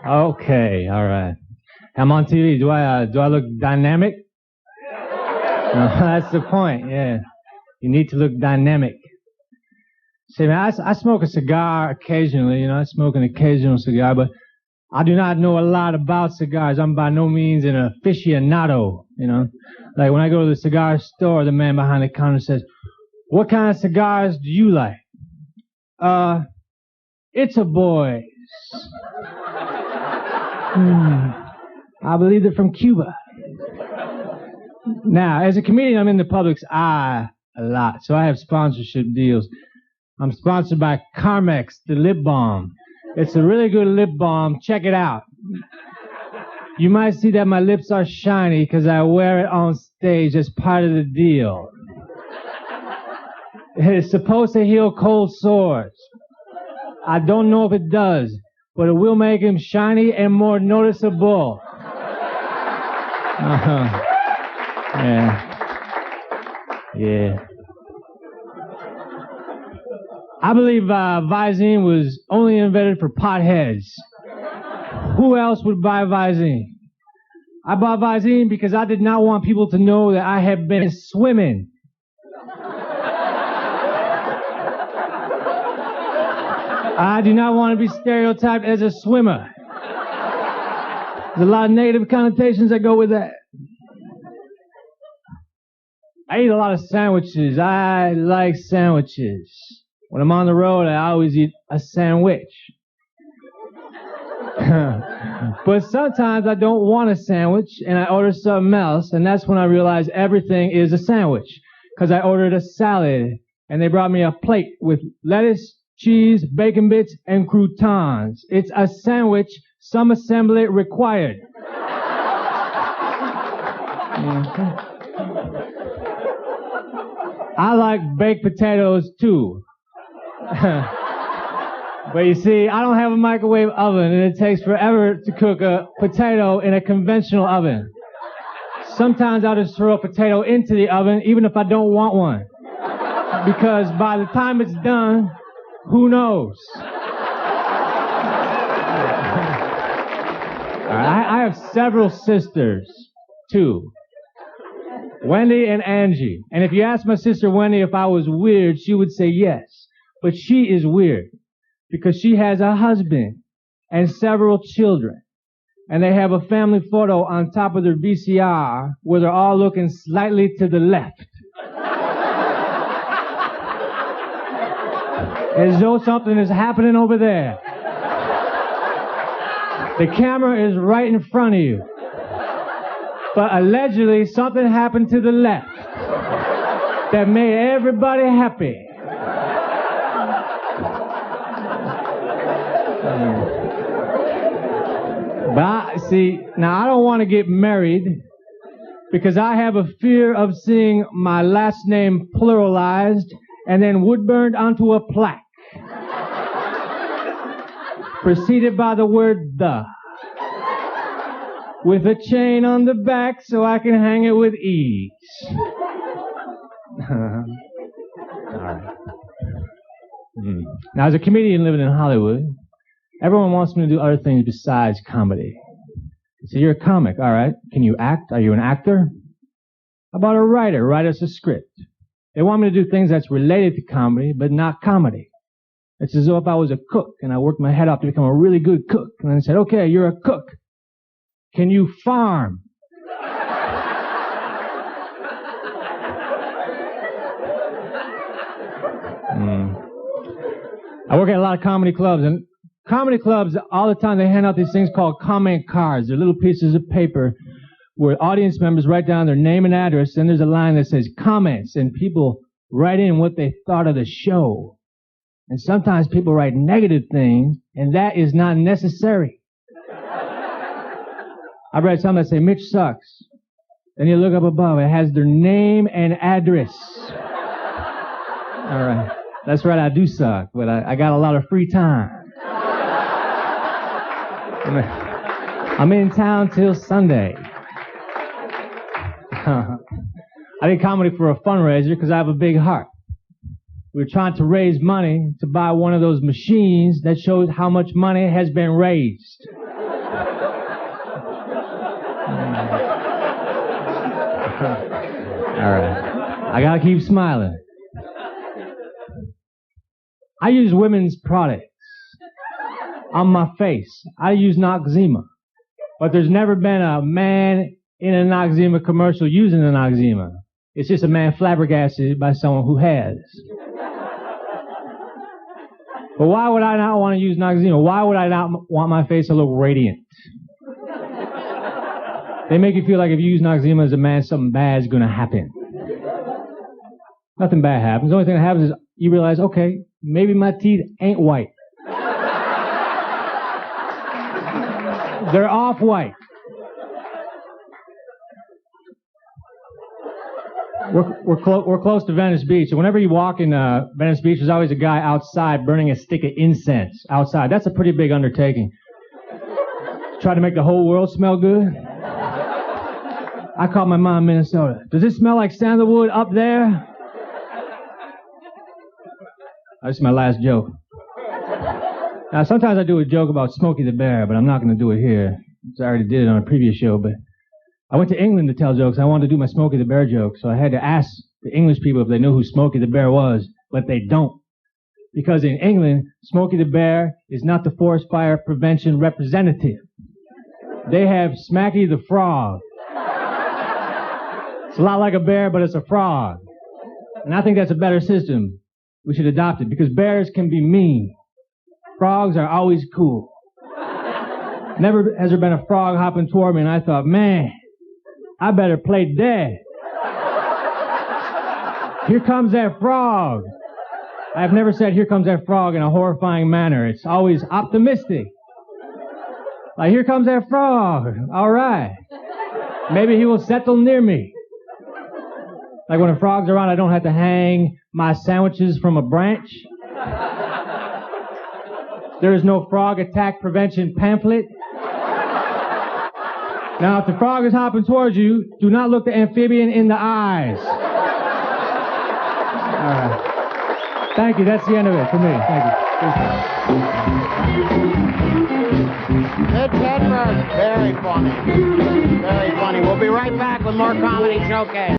Okay, all right. I'm on TV. Do I look dynamic? No, that's the point. Yeah, you need to look dynamic. See, man, I smoke a cigar occasionally. You know, I smoke an occasional cigar, but I do not know a lot about cigars. I'm by no means an aficionado. You know, like when I go to the cigar store, the man behind the counter says, "What kind of cigars do you like?" It's a boys. I believe they're from Cuba. Now, as a comedian, I'm in the public's eye a lot, so I have sponsorship deals. I'm sponsored by Carmex, the lip balm. It's a really good lip balm. Check it out. You might see that my lips are shiny because I wear it on stage as part of the deal. It's supposed to heal cold sores. I don't know if it does, but it will make him shiny and more noticeable. Yeah. I believe Visine was only invented for potheads. Who else would buy Visine? I bought Visine because I did not want people to know that I had been swimming. I do not want to be stereotyped as a swimmer. There's a lot of negative connotations that go with that. I eat a lot of sandwiches. I like sandwiches. When I'm on the road, I always eat a sandwich. But sometimes I don't want a sandwich and I order something else, and that's when I realize everything is a sandwich. Because I ordered a salad and they brought me a plate with lettuce, cheese, bacon bits, and croutons. It's a sandwich, some assembly required. I like baked potatoes too. But you see, I don't have a microwave oven, and it takes forever to cook a potato in a conventional oven. Sometimes I'll just throw a potato into the oven, even if I don't want one. Because by the time it's done, who knows? I have several sisters, too. Wendy and Angie. And if you ask my sister Wendy if I was weird, she would say yes. But she is weird because she has a husband and several children. And they have a family photo on top of their VCR where they're all looking slightly to the left. As though something is happening over there. The camera is right in front of you. But allegedly something happened to the left that made everybody happy. But see, now I don't want to get married because I have a fear of seeing my last name pluralized and then wood burned onto a plaque. Preceded by the word the. With a chain on the back so I can hang it with ease. All right. Now, as a comedian living in Hollywood, everyone wants me to do other things besides comedy. So you're a comic, all right. Can you act? Are you an actor? How about a writer? Write us a script. They want me to do things that's related to comedy, but not comedy. It's as though if I was a cook and I worked my head off to become a really good cook. And then I said, okay, you're a cook. Can you farm? I work at a lot of comedy clubs, and comedy clubs, all the time, they hand out these things called comment cards. They're little pieces of paper where audience members write down their name and address, and there's a line that says comments, and people write in what they thought of the show. And sometimes people write negative things, and that is not necessary. I've read some that say, Mitch sucks. Then you look up above, it has their name and address. All right. That's right, I do suck, but I got a lot of free time. I'm in town till Sunday. I did comedy for a fundraiser because I have a big heart. We were trying to raise money to buy one of those machines that shows how much money has been raised. right. I gotta keep smiling. I use women's products on my face. I use Noxzema. But there's never been a man in a Noxzema commercial using a Noxzema. It's just a man flabbergasted by someone who has. But why would I not want to use Noxzema? Why would I not want my face to look radiant? They make you feel like if you use Noxzema as a man, something bad is going to happen. Nothing bad happens. The only thing that happens is you realize, okay, maybe my teeth ain't white. They're off-white. We're close to Venice Beach, and whenever you walk in Venice Beach, there's always a guy outside burning a stick of incense outside. That's a pretty big undertaking. Try to make the whole world smell good. I called my mom in Minnesota. Does it smell like sandalwood up there? That's my last joke. Now, sometimes I do a joke about Smokey the Bear, but I'm not going to do it here. I already did it on a previous show, but I went to England to tell jokes. I wanted to do my Smokey the Bear joke, so I had to ask the English people if they knew who Smokey the Bear was, but they don't. Because in England, Smokey the Bear is not the forest fire prevention representative. They have Smacky the Frog. It's a lot like a bear, but it's a frog. And I think that's a better system. We should adopt it, because bears can be mean. Frogs are always cool. Never has there been a frog hopping toward me, and I thought, man, I better play dead. Here comes that frog. I've never said, here comes that frog in a horrifying manner. It's always optimistic. Like, here comes that frog. All right. Maybe he will settle near me. Like when a frog's around, I don't have to hang my sandwiches from a branch. There is no frog attack prevention pamphlet. Now, if the frog is hopping towards you, do not look the amphibian in the eyes. All right. Thank you. That's the end of it for me. Thank you. MITCH HEDBERG, very funny. Very funny. We'll be right back with more Comedy Showcase.